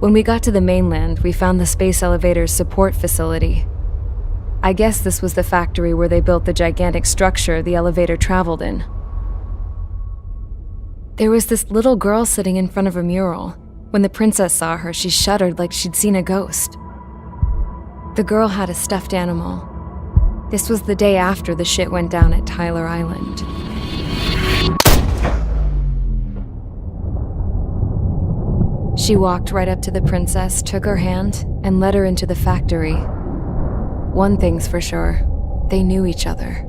When we got to the mainland, we found the space elevator's support facility. I guess this was the factory where they built the gigantic structure the elevator traveled in. There was this little girl sitting in front of a mural. When the princess saw her, she shuddered like she'd seen a ghost. The girl had a stuffed animal. This was the day after the shit went down at Tyler Island. She walked right up to the princess, took her hand, and led her into the factory. One thing's for sure, they knew each other.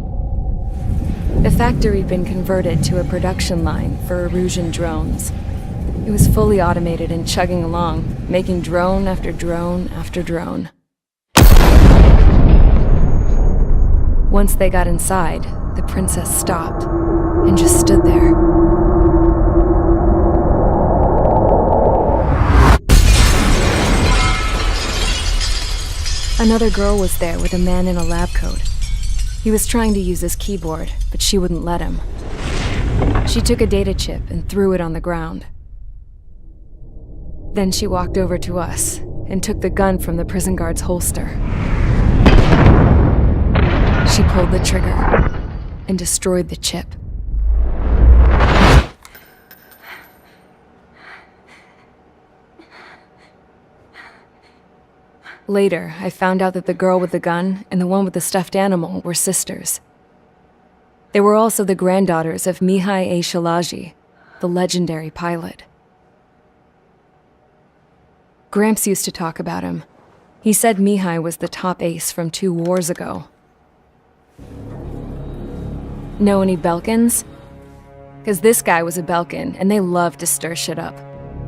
The factory'd been converted to a production line for Erusian drones. It was fully automated and chugging along, making drone after drone after drone. Once they got inside, the princess stopped and just stood there. Another girl was there with a man in a lab coat. He was trying to use his keyboard, but she wouldn't let him. She took a data chip and threw it on the ground. Then she walked over to us and took the gun from the prison guard's holster. She pulled the trigger and destroyed the chip. Later, I found out that the girl with the gun and the one with the stuffed animal were sisters. They were also the granddaughters of Mihai A. Shalaji, the legendary pilot. Gramps used to talk about him. He said Mihai was the top ace from 2 wars ago. Know any Belkans? 'Cause this guy was a Belkan, and they love to stir shit up.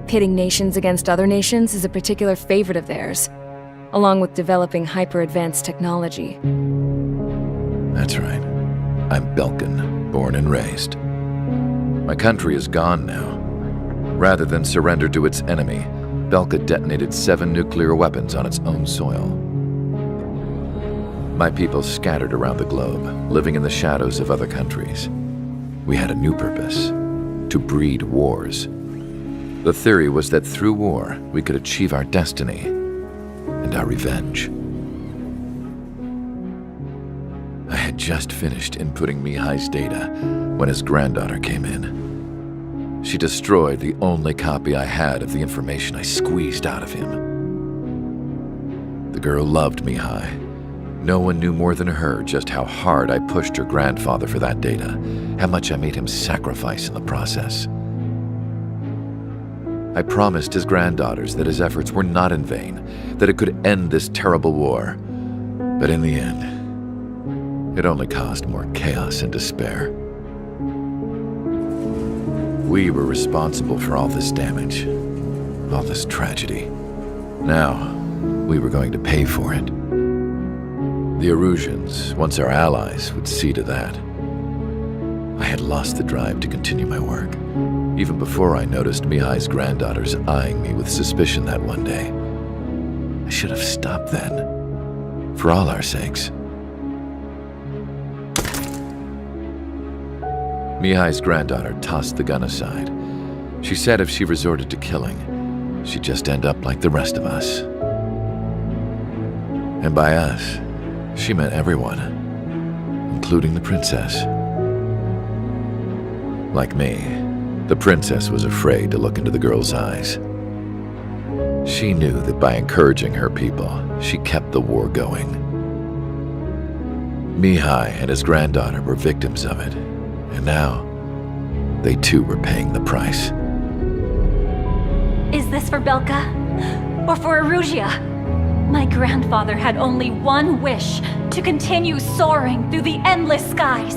Pitting nations against other nations is a particular favorite of theirs, along with developing hyper-advanced technology. That's right. I'm Belkan, born and raised. My country is gone now. Rather than surrender to its enemy, Belka detonated 7 nuclear weapons on its own soil. My people scattered around the globe, living in the shadows of other countries. We had a new purpose: to breed wars. The theory was that through war, we could achieve our destiny and our revenge. I had just finished inputting Mihai's data when his granddaughter came in. She destroyed the only copy I had of the information I squeezed out of him. The girl loved Mihai. No one knew more than her just how hard I pushed her grandfather for that data, how much I made him sacrifice in the process. I promised his granddaughters that his efforts were not in vain, that it could end this terrible war. But in the end, it only caused more chaos and despair. We were responsible for all this damage, all this tragedy. Now, we were going to pay for it. The Erusians, once our allies, would see to that. I had lost the drive to continue my work, even before I noticed Mihai's granddaughters eyeing me with suspicion that one day. I should have stopped then, for all our sakes. Mihai's granddaughter tossed the gun aside. She said if she resorted to killing, she'd just end up like the rest of us. And by us, she meant everyone, including the princess. Like me, the princess was afraid to look into the girl's eyes. She knew that by encouraging her people, she kept the war going. Mihai and his granddaughter were victims of it, and now they too were paying the price. Is this for Belka? Or for Erusia? My grandfather had only one wish: to continue soaring through the endless skies.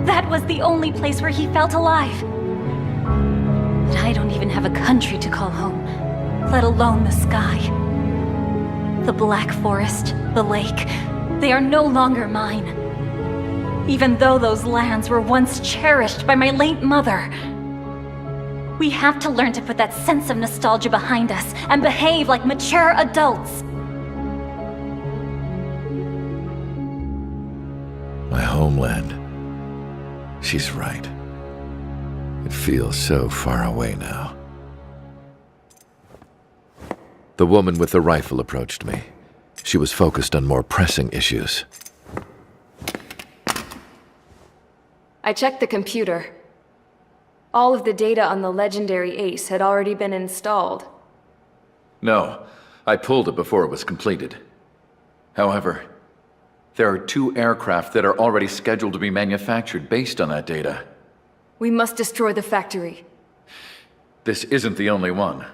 That was the only place where he felt alive. But I don't even have a country to call home, let alone the sky. The Black Forest, the lake, they are no longer mine. Even though those lands were once cherished by my late mother. We have to learn to put that sense of nostalgia behind us and behave like mature adults. My homeland. She's right. It feels so far away now. The woman with the rifle approached me. She was focused on more pressing issues. I checked the computer. All of the data on the legendary ace had already been installed. No, I pulled it before it was completed. However, there are 2 aircraft that are already scheduled to be manufactured based on that data. We must destroy the factory. This isn't the only one.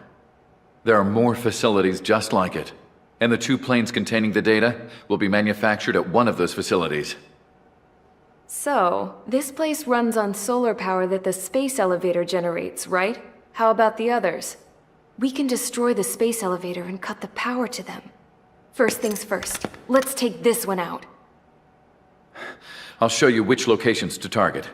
There are more facilities just like it, and the 2 planes containing the data will be manufactured at one of those facilities. So, this place runs on solar power that the space elevator generates, right? How about the others? We can destroy the space elevator and cut the power to them. First things first, let's take this one out. I'll show you which locations to target.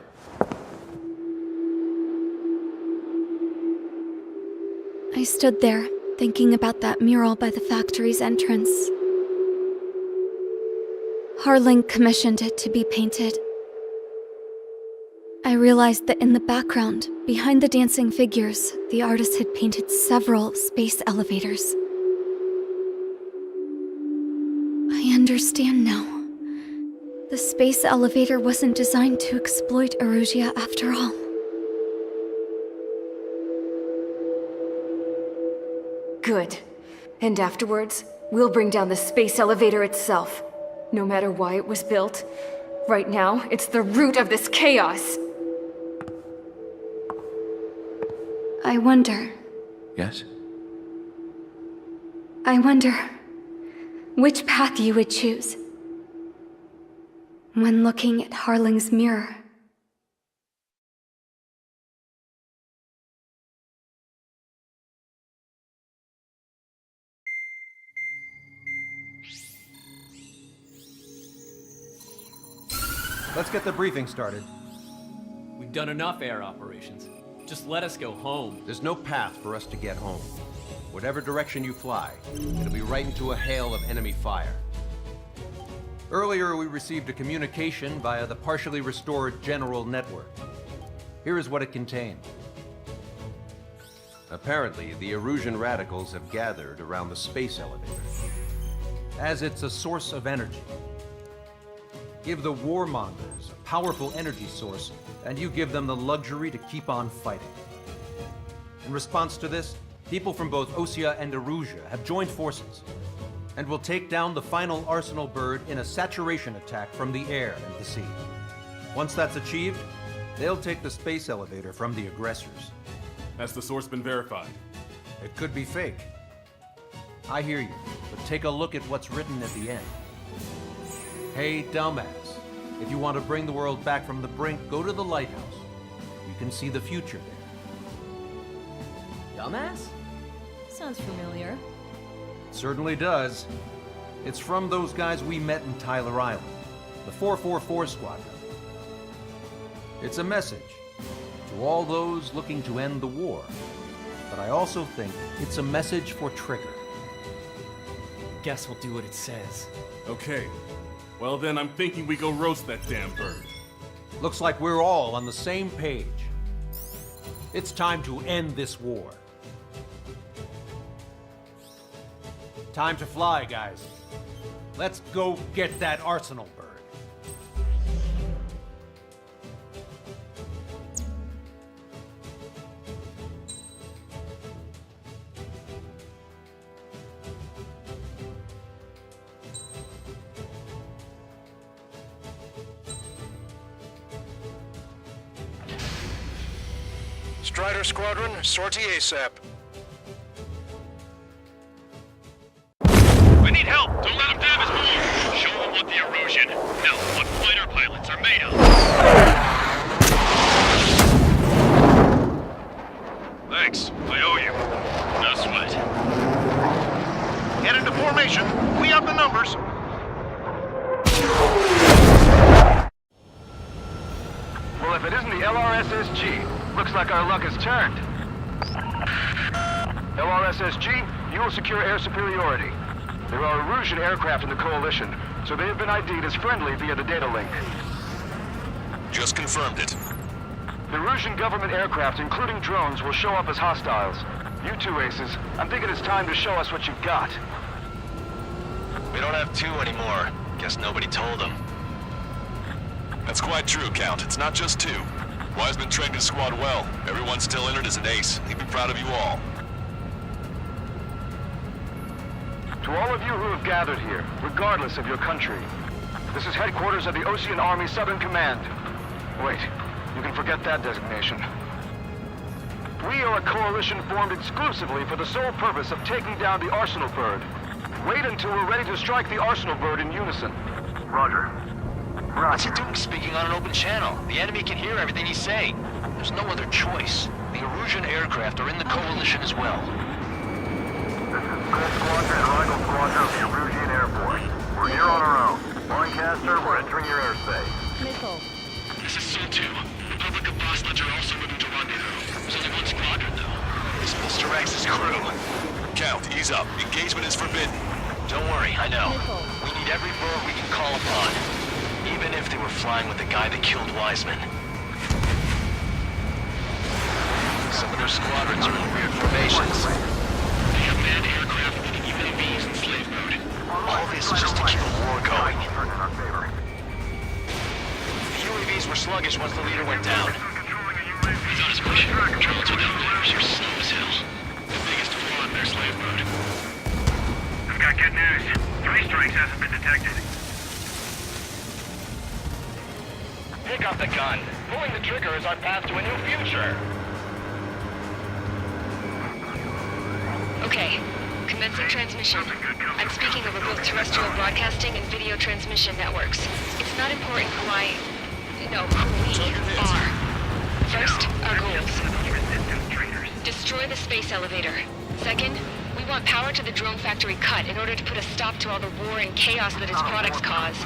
I stood there, thinking about that mural by the factory's entrance. Harling commissioned it to be painted. I realized that in the background, behind the dancing figures, the artist had painted several space elevators. I understand now. The space elevator wasn't designed to exploit Erusia after all. Good. And afterwards, we'll bring down the space elevator itself. No matter why it was built, right now, it's the root of this chaos. I wonder Yes? which path you would choose when looking at Harling's mirror. Let's get the briefing started. We've done enough air operations. Just let us go home. There's no path for us to get home. Whatever direction you fly, it'll be right into a hail of enemy fire. Earlier, we received a communication via the partially restored general network. Here is what it contained. Apparently, the Erusian radicals have gathered around the space elevator, as it's a source of energy. Give the warmongers a powerful energy source, and you give them the luxury to keep on fighting. In response to this, people from both Osea and Erusia have joined forces, and will take down the final arsenal bird in a saturation attack from the air and the sea. Once that's achieved, they'll take the space elevator from the aggressors. Has the source been verified? It could be fake. I hear you, but take a look at what's written at the end. Hey, dumbass. If you want to bring the world back from the brink, go to the lighthouse. You can see the future there. Dumbass? Sounds familiar. It certainly does. It's from those guys we met in Tyler Island, the 444 Squadron. It's a message to all those looking to end the war. But I also think it's a message for Trigger. Guess we'll do what it says. Okay. Well then, I'm thinking we go roast that damn bird. Looks like we're all on the same page. It's time to end this war. Time to fly, guys. Let's go get that arsenal bird. Strider Squadron, sortie ASAP. We need help! Don't let them damage more! Show them what the Erusian, no, what fighter pilots are made of! Thanks, I owe you. No sweat. Get into formation. We have the numbers. Well, if it isn't the LRSSG, looks like our luck has turned. LRSSG, you will secure air superiority. There are Erusian aircraft in the Coalition, so they have been ID'd as friendly via the data link. Just confirmed it. The Erusian government aircraft, including drones, will show up as hostiles. You two aces, I'm thinking it's time to show us what you've got. We don't have two anymore. Guess nobody told them. That's quite true, Count. It's not just two. Wiseman trained his squad well. Everyone still in it as an ace. He'd be proud of you all. To all of you who have gathered here, regardless of your country, this is headquarters of the Ocean Army Southern Command. Wait, you can forget that designation. We are a coalition formed exclusively for the sole purpose of taking down the Arsenal Bird. Wait until we're ready to strike the Arsenal Bird in unison. Roger. What's he doing speaking on an open channel? The enemy can hear everything he's saying. There's no other choice. The Erusian aircraft are in the coalition as well. This is Gold Squadron and Rifle Squadron of the Erusian Air Force. We're here on our own. Lancaster, we're entering your airspace. This is Sul-2. Republic of Boss Ledger also moving to rendezvous. There's only one squadron, though. This is Mr. X's crew. Count, ease up. Engagement is forbidden. Don't worry, I know. We need every bird we can call upon. Even if they were flying with the guy that killed Wiseman. Some of their squadrons are in weird formations. They have manned aircraft with UAVs in slave mode. All this just to keep a war going. The UAVs were sluggish once the leader went down. He's on his mission. Drones without leaders are slow as hell. The biggest flaw in their slave mode. I've got good news. 3 strikes hasn't been detected. Pick up the gun. Pulling the trigger is our path to a new future. Okay. Commencing transmission. I'm speaking over both terrestrial broadcasting and video transmission networks. It's not important who we are. First, our goals. Destroy the space elevator. Second, we want power to the drone factory cut in order to put a stop to all the war and chaos that its products cause.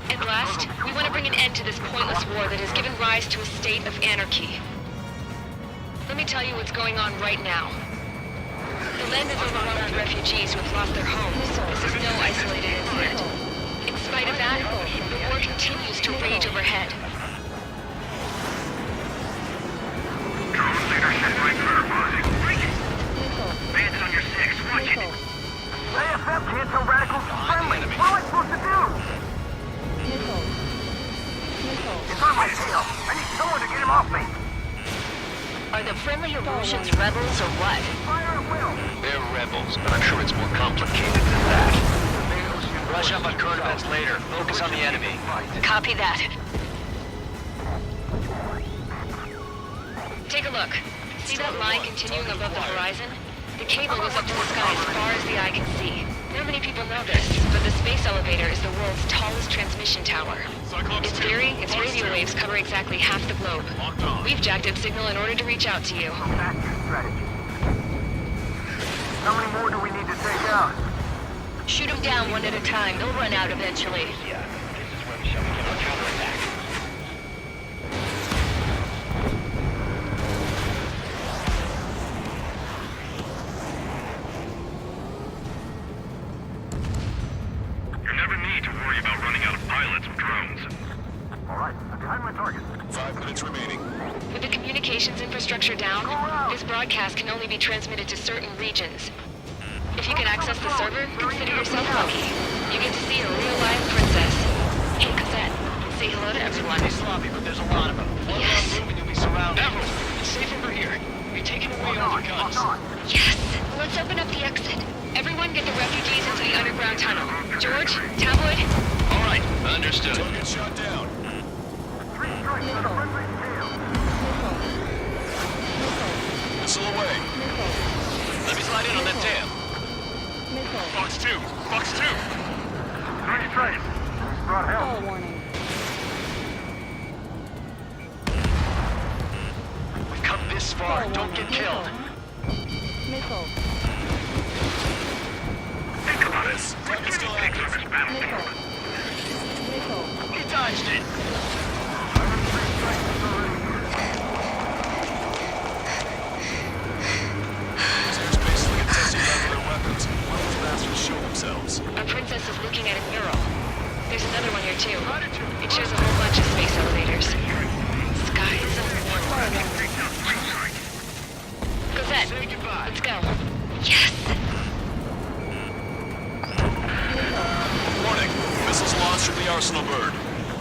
And last, we want to bring an end to this pointless war that has given rise to a state of anarchy. Let me tell you what's going on right now. The land is overrun with refugees who have lost their homes. This is no isolated incident. In spite of that, the war continues to rage overhead. Bandit on your 6, watch it! AFM can't tell radicals friendly. What am I supposed to do? It's on my tail. I need someone to get him off me. Are the friendly Erusians rebels or what? Fire at will. They're rebels, but I'm sure it's more complicated than that. Brush up on current events later. Focus on the enemy. Copy that. Take a look. See that line continuing above the horizon? The cable goes up to the sky as far as the eye can see. Not many people know this, but the space elevator is the world's tallest transmission tower. In theory, its radio waves cover exactly half the globe. We've jacked its signal in order to reach out to you. That's your strategy. How many more do we need to take out? Shoot them down one at a time. They'll run out eventually. Yeah, this is where we shall begin our counterattack. You never need to worry about running out of pilots with drones. All right, I'm behind my target. 5 minutes remaining. With the communications infrastructure down, this broadcast can only be transmitted to certain regions. If you can access the server, consider yourself lucky. You get to see a real-life princess. Hey, Cosette, say hello to everyone. It's sloppy, but there's a lot of them. One Yes. wrong move and you'll be surrounded. Everyone, it's safe over here. You're taking away all your guns. Yes! Let's open up the exit. Everyone get the refugees into the underground tunnel. George, Tabloid? All right, understood. Don't get shot down. 3 strikes on a friendly tail. Missile away. Let me slide in on that tail. Fox 2! Fox 2! 3 strikes. Brought help. We've come this far. Don't get killed. Think about this. Time is still active. He dodged it. This airspace is like a testing ground for their weapons. Why those bastards show themselves? Our princess is looking at a mural. There's another one here, too. It shows a whole bunch of space elevators. Skies of war. Cosette, Let's go. Yes! Warning. Missiles launched from the Arsenal bird.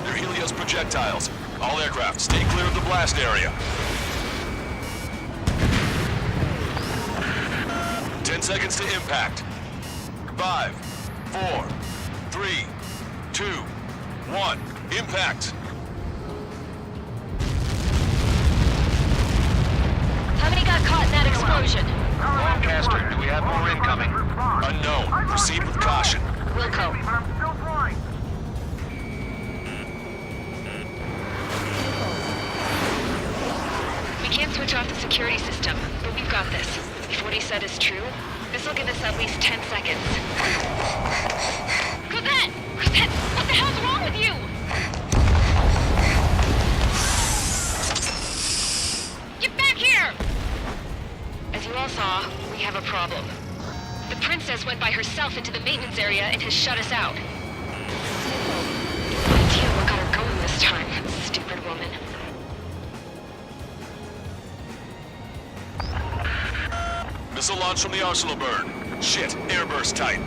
They're Helios projectiles. All aircraft, stay clear of the blast area. 10 seconds to impact. 5, 4, 3, 2, 1. Impact. How many got caught in that explosion? Lancaster, do we have more incoming? Unknown. Proceed with caution. Wilco. We can't switch off the security system, but we've got this. If what he said is true, this will give us at least 10 seconds. Cosette! Cosette! What the hell's wrong with you? Get back here! As you all saw, we have a problem. The princess went by herself into the maintenance area and has shut us out. No idea what got her going this time. Stupid woman. Missile launch from the Arsenal bird. Shit, airburst tight.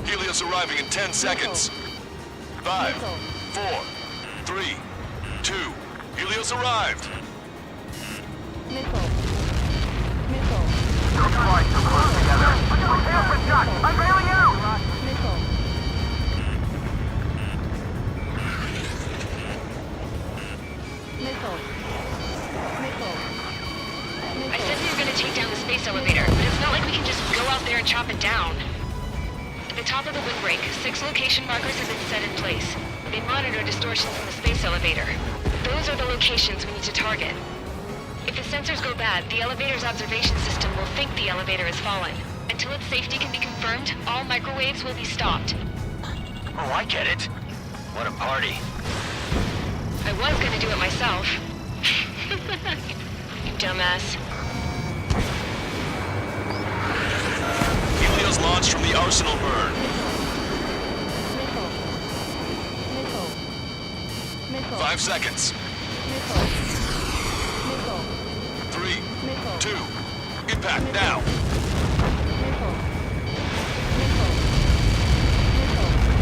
Helios arriving in 10 seconds. 5, 4, 3, 2. Helios arrived. I said we were going to take down the space elevator, but it's not like we can just go out there and chop it down. At the top of the windbreak, 6 location markers have been set in place. They monitor distortions in the space elevator. Those are the locations we need to target. If the sensors go bad, the elevator's observation system will think the elevator has fallen. Until its safety can be confirmed, all microwaves will be stopped. Oh, I get it. What a party. I was going to do it myself. You dumbass. Helios launched from the Arsenal bird. 5 seconds. 3, 2, impact now.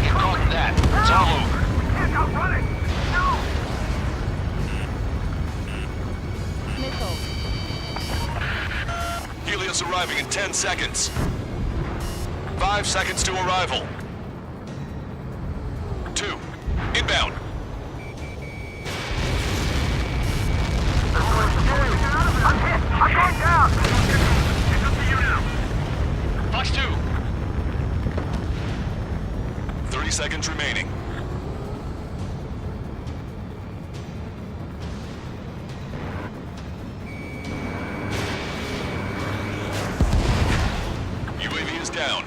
You caught that. It's all over. I'm running! No! Helios arriving in 10 seconds. 5 seconds to arrival. 2, inbound. I'm hit! I'm going down! It's up to you now. Fox 2. 30 seconds remaining. UAV is down.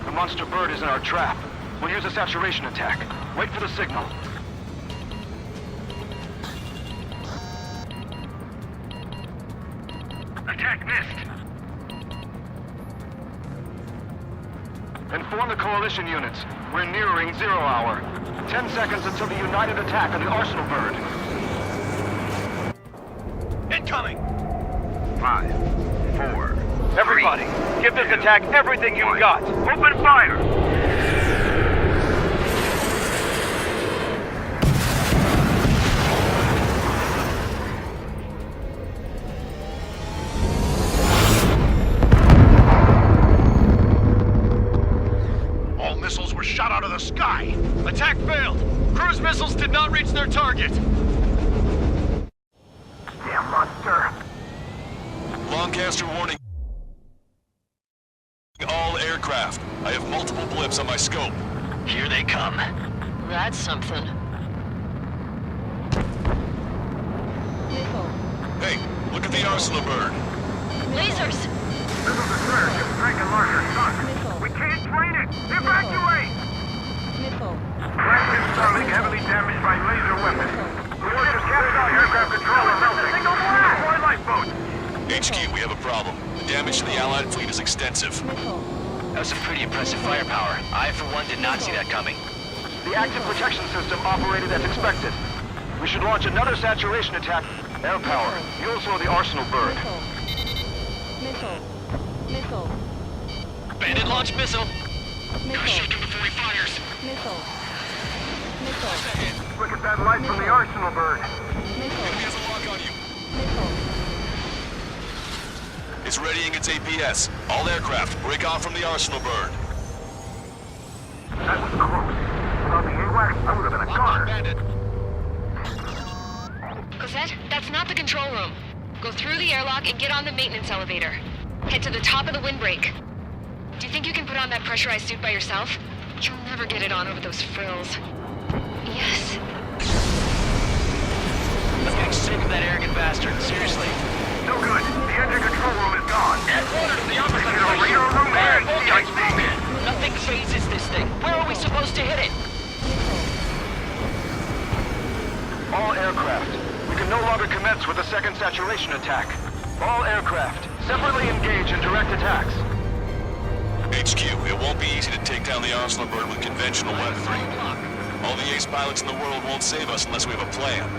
The monster bird is in our trap. We'll use a saturation attack. Wait for the signal. Attack missed. Inform the coalition units. We're nearing 0 hour. 10 seconds until the united attack on the Arsenal bird. Incoming! 5, 4. Everybody, give this attack everything you've got. Open fire! All missiles were shot out of the sky. Attack failed. Cruise missiles did not reach their target. Damn monster! Lancaster warning all aircraft. I have multiple blips on my scope. Here they come. That's something. Hey, look at the Arsenal bird. Lasers! This is the surge of Frank and Larker sunk. We can't train it! Evacuate! Frank and Starling heavily damaged by laser weapons. The forces captured the aircraft control are melting. Deploy lifeboats! HQ, we have a problem. The damage to the Allied fleet is extensive. That was some pretty impressive firepower. I, for one, did not see that coming. The The active protection system operated as expected. We should launch another saturation attack. Air power. You'll slow the arsenal burn. Missile. Bandit launch missile. Gotta shake him before he fires. Look at that light from the arsenal burn. He has a lock on you. It's readying its APS. All aircraft, break off from the arsenal burn. That was close. Without the AWACS, I would have been a goner. Bandit. Cosette, that's not the control room. Go through the airlock and get on the maintenance elevator. Head to the top of the windbreak. Do you think you can put on that pressurized suit by yourself? You'll never get it on over those frills. Yes. I'm getting sick of that arrogant bastard. Seriously. No good. The engine control room is gone. Headquarters, the opposite Is it a radar room there? Nothing phases this thing. Where are we supposed to hit it? All aircraft. We can no longer commence with a second saturation attack. All aircraft, separately engage in direct attacks. HQ, it won't be easy to take down the arsenal burn with conventional weaponry. All the ace pilots in the world won't save us unless we have a plan.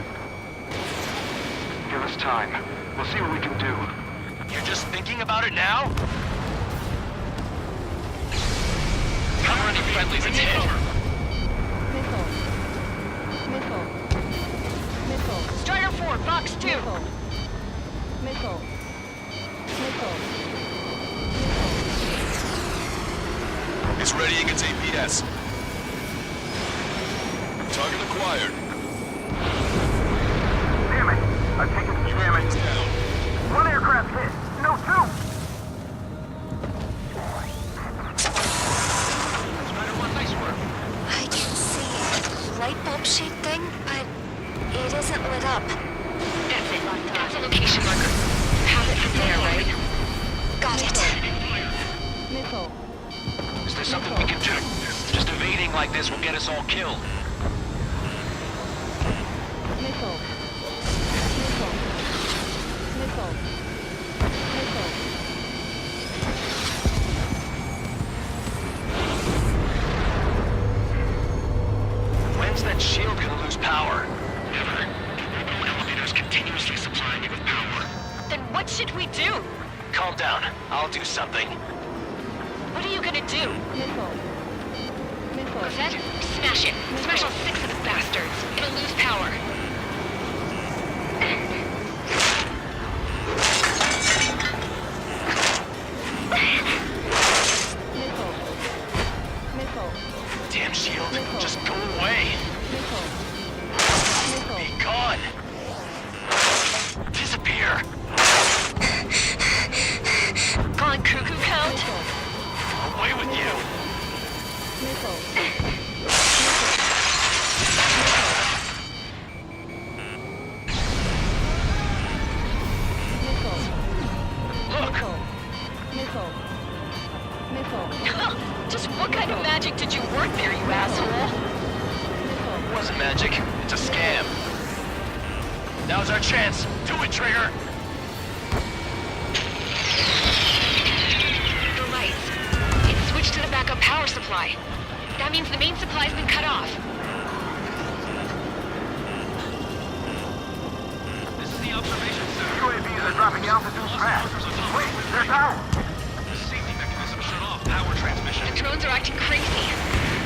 Give us time. We'll see what we can do. You're just thinking about it now? Cover any friendlies, it's hit. Strider 4, Fox 2. It's readying its APS. Target acquired. Damn it! I've taken some damage. Down. One aircraft hit. No, two! Strider 1, nice work. I can see a light bulb shaped thing, but it isn't lit up. That's it. That's a location marker. Have it from there, right? Got it. Is there something we can do? Just evading like this will get us all killed. When's that shield gonna lose power? Never. The elevator's continuously supplying it with power. Then what should we do? Calm down. I'll do something. What are you gonna do? Cosette, smash it. Smash all 6 of the bastards. It'll lose power. Damn shield. Just go away. Be gone. Disappear. Gone cuckoo count? Away with you. Look. Just what kind of magic did you work there, you asshole? It wasn't magic. It's a scam. Now's our chance. Do it, Trigger. The lights. It's switched to the backup power supply. That means the main supply's been cut off. This is the observation center. UAVs are dropping altitude fast. Wait, they're down! The safety mechanism shut off power transmission. The drones are acting crazy.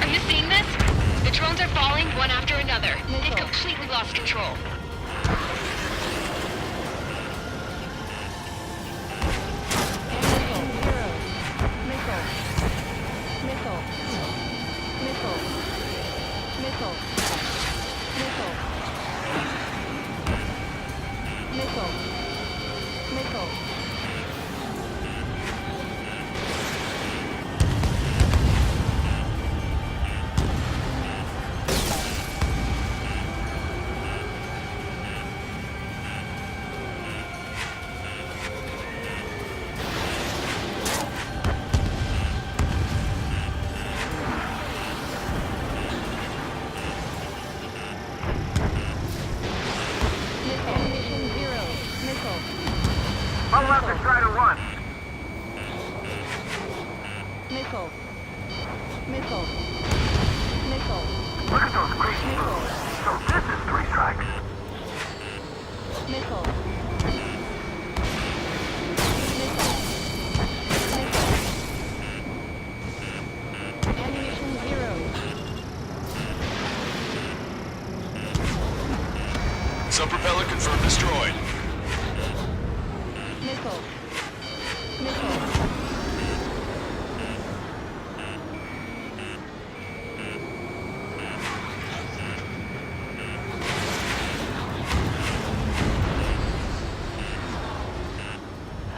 Are you seeing this? The drones are falling one after another. They've completely lost control. Sub-propeller confirmed destroyed. Missile. Missile.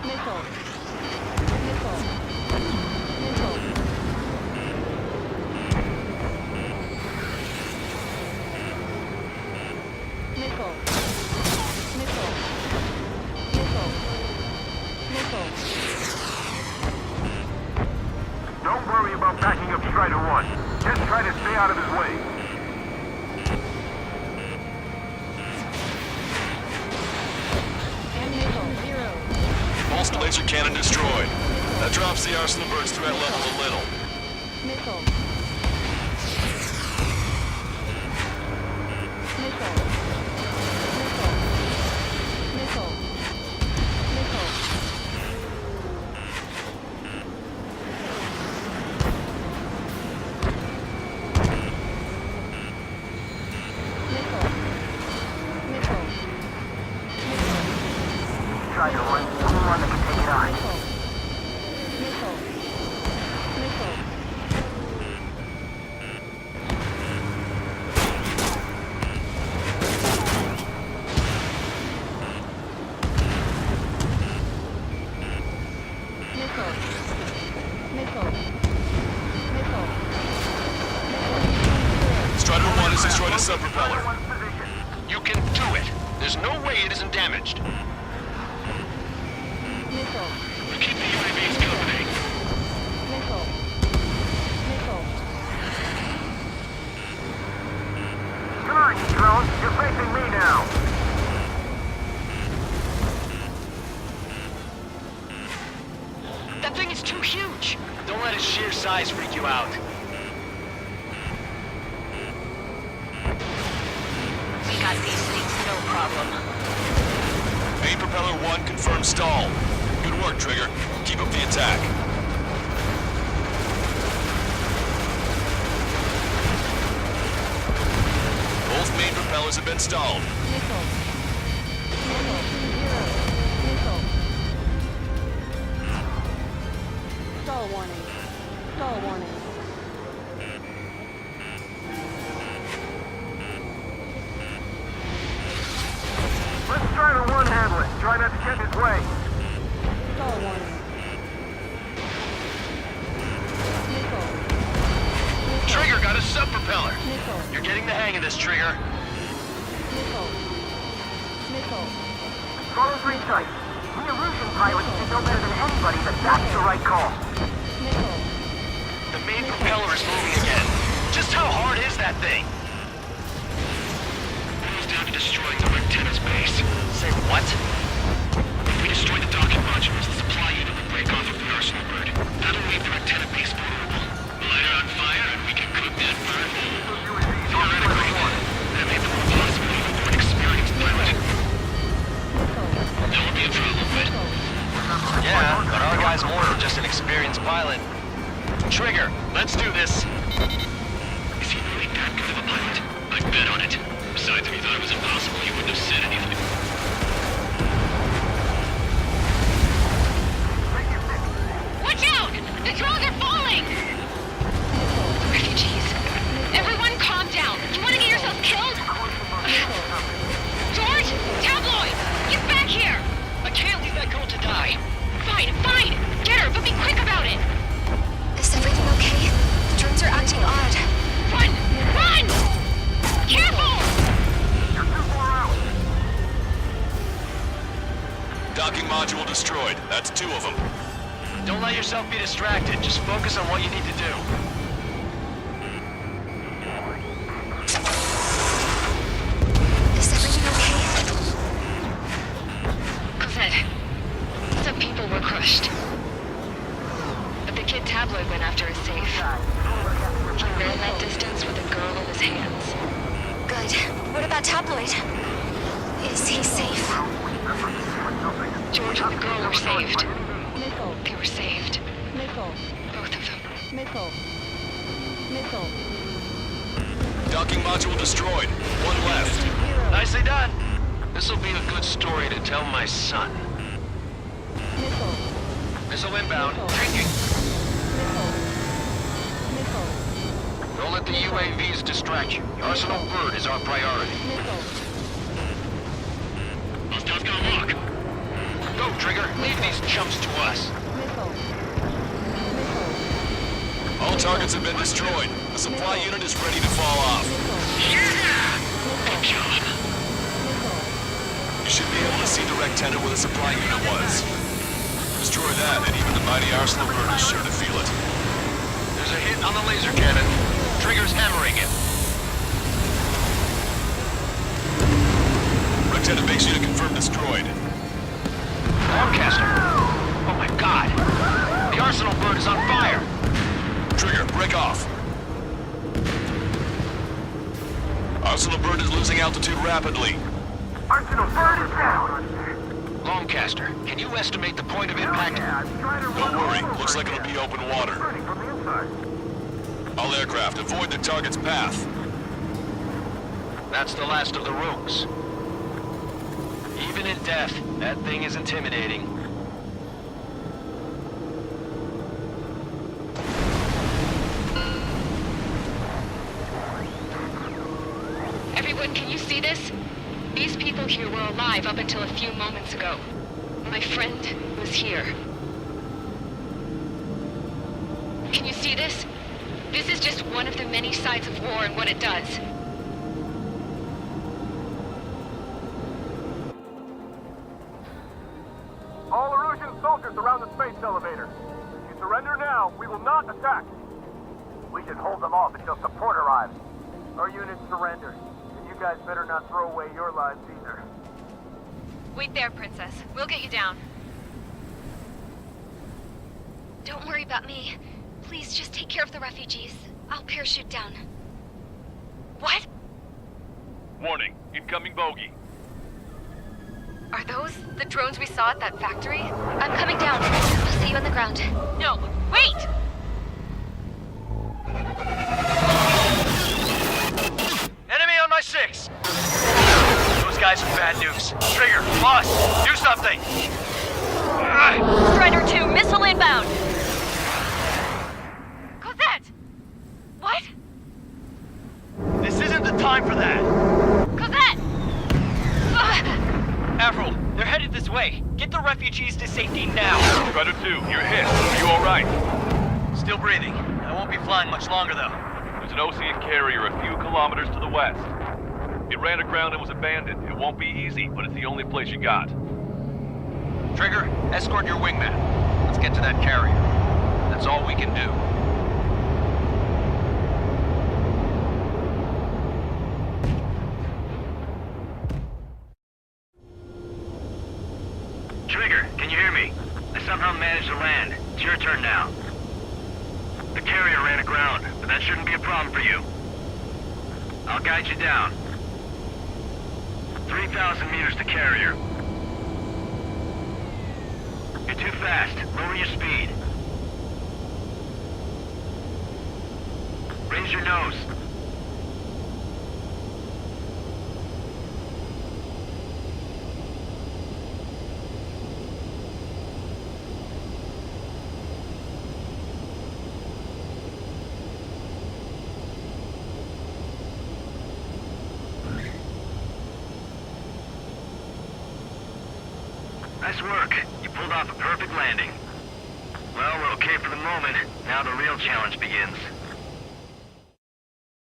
Missile. Missile. Missile. Missile. Missile. Missile. Missile. Don't worry about backing up Strider 1. Just try to stay out of his way. And missile. 0. Pulsed laser cannon destroyed. That drops the Arsenal Bird's threat level a little. Missile. Missile. Missile. Missile. Missile. Missile. Missile. Strider 1, only one that can take it on. Missile. Missile. Missile. Missile. Missile. Missile. Strider 1 has destroyed a sub-propeller. You can do it. There's no way it isn't damaged. Missile. Keep the UAVs company. Missile. Missile. Come on, you drones. You're facing me now. That thing is too huge. Don't let its sheer size freak you out. We got these things, no problem. Main propeller 1 confirmed stall. Good work, Trigger. Keep up the attack. Both main propellers have been stalled. Missile. Missile. 0. Missile. Stall warning. Stall warning. Let Strider 1 handle it. Try not to get in his way. Stall warning. Missile. Trigger got a sub-propeller. Missile. You're getting the hang of this, Trigger. Missile. Missile. Follow 3 sight. We illusion pilots should know better than anybody that that's the right call. Missile. The main propeller is moving again. Just how hard is that thing? Almost down to destroying the lieutenant's base. Say what? If we destroy the docking modules, the supply unit will break off of the Arsenal Bird. That'll leave the lieutenant base vulnerable. Light her on fire and we can cook that bird whole. Theoretically, that may be more possible even for an experienced pilot. That would be a problem, but... Yeah, but our guy's more than just an experienced pilot. Trigger, let's do this. Is he really that good of a pilot? I'd bet on it. Besides, if he thought it was impossible, he wouldn't have said anything. Watch out! The drones are falling! Refugees. Everyone calm down. You want to get yourself killed? George! Tabloid! Get back here! I can't leave that girl to die. Fine, fine! Get her, but be quick about it! Is everything okay? The drones are acting odd. Run! Run! Careful! Docking module destroyed. That's 2 of them. Don't let yourself be distracted. Just focus on what you need to do. Is everything okay? Cosette, some people were crushed. But the kid Tabloid went after his safe. He ran that distance with a girl in his hands. Good. What about Tabloid? Is he safe? George and the girl were saved. Missile. They were saved. Missile. Both of them. Missile. Missile. Docking module destroyed. 1 left. Nicely done. This'll be a good story to tell my son. Missile. Missile inbound. Missile. Taking. Missile. Missile. Don't let the UAVs distract you. The Arsenal bird is our priority. Missile. Hostiles got a lock. Go, Trigger. Leave these chumps to us. Missile. Missile. All targets have been destroyed. The supply unit is ready to fall off. Yeah! Good job. You should be able to see direct tenant where the supply unit was. Destroy that, and even the mighty Arsenal bird is sure to feel it. There's a hit on the laser cannon. Trigger's hammering it. Direct tenant base unit confirmed destroyed. Lancaster. Oh my god. The Arsenal bird is on fire. Trigger, break off. Arsenal bird is losing altitude rapidly. Arsenal bird is down! Lancaster, can you estimate the point of impact? Don't worry, looks like it'll be open water. Burning from the inside. All aircraft, avoid the target's path. That's the last of the rogues. Even in death, that thing is intimidating. Everyone, can you see this? These people here were alive up until a few moments ago. My friend was here. Can you see this? This is just one of the many sides of war and what it does. All Erusian soldiers around the space elevator. If you surrender now, we will not attack. We should hold them off until support arrives. Our unit surrendered. And you guys better not throw away your lives either. Wait there, Princess. We'll get you down. Don't worry about me. Please just take care of the refugees. I'll parachute down. What? Warning, incoming bogey. Are those the drones we saw at that factory? I'm coming down. I'll see you on the ground. No, wait! Enemy on my 6! Those guys are bad news. Trigger, boss, do something! Strider 2, missile inbound! Cosette! What? This isn't the time for that! Cosette! Avril, they're headed this way. Get the refugees to safety now. Strider 2, you're hit. Are you alright? Still breathing. I won't be flying much longer, though. There's an Ocean carrier a few kilometers to the west. It ran aground and was abandoned. It won't be easy, but it's the only place you got. Trigger, escort your wingman. Let's get to that carrier. That's all we can do. Trigger, can you hear me? I somehow managed to land. It's your turn now. The carrier ran aground, but that shouldn't be a problem for you. I'll guide you down. 3,000 meters to carrier. You're too fast. Lower your speed. Raise your nose. Nice work. You pulled off a perfect landing. Well, we're okay for the moment. Now the real challenge begins.